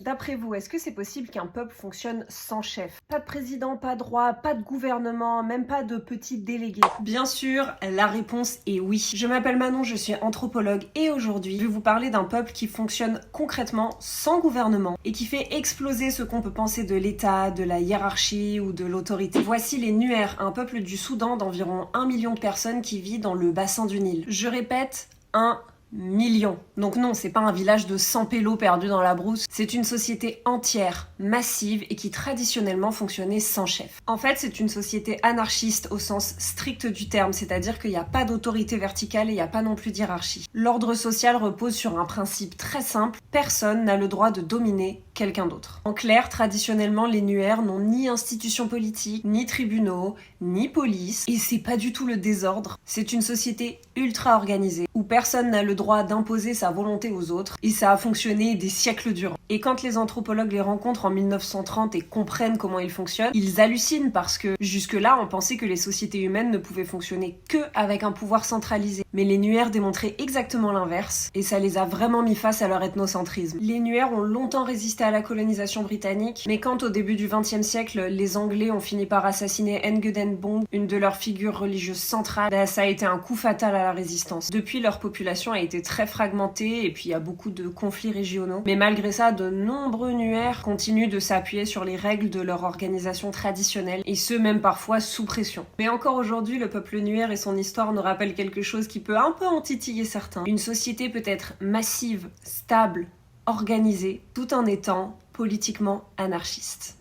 D'après vous, est-ce que c'est possible qu'un peuple fonctionne sans chef? Pas de président, pas de roi, pas de gouvernement, même pas de petits délégués. Bien sûr, la réponse est oui. Je m'appelle Manon, je suis anthropologue et aujourd'hui, je vais vous parler d'un peuple qui fonctionne concrètement sans gouvernement et qui fait exploser ce qu'on peut penser de l'État, de la hiérarchie ou de l'autorité. Voici les Nuer, un peuple du Soudan d'environ 1 million de personnes qui vit dans le bassin du Nil. Je répète, 1 million. Donc non, c'est pas un village de 100 pélos perdus dans la brousse, c'est une société entière, massive et qui traditionnellement fonctionnait sans chef. En fait, c'est une société anarchiste au sens strict du terme, c'est-à-dire qu'il n'y a pas d'autorité verticale et il n'y a pas non plus d'hierarchie. L'ordre social repose sur un principe très simple, personne n'a le droit de dominer quelqu'un d'autre. En clair, traditionnellement, les Nuer n'ont ni institutions politiques, ni tribunaux, ni police, et c'est pas du tout le désordre. C'est une société ultra organisée, où personne n'a le droit d'imposer sa volonté aux autres, et ça a fonctionné des siècles durant. Et quand les anthropologues les rencontrent en 1930 et comprennent comment ils fonctionnent, ils hallucinent parce que jusque-là, on pensait que les sociétés humaines ne pouvaient fonctionner que avec un pouvoir centralisé. Mais les Nuer démontraient exactement l'inverse, et ça les a vraiment mis face à leur ethnocentrisme. Les Nuer ont longtemps résisté à la colonisation britannique, mais quand au début du XXe siècle, les Anglais ont fini par assassiner Nguyen Bong, une de leurs figures religieuses centrales, ça a été un coup fatal à la résistance. Depuis, leur population a été très fragmentée, et puis il y a beaucoup de conflits régionaux. Mais malgré ça, de nombreux Nuer continuent de s'appuyer sur les règles de leur organisation traditionnelle, et ce même parfois sous pression. Mais encore aujourd'hui, le peuple Nuer et son histoire nous rappellent quelque chose qui peut un peu en titiller certains. Une société peut être massive, stable, organisée, tout en étant politiquement anarchiste.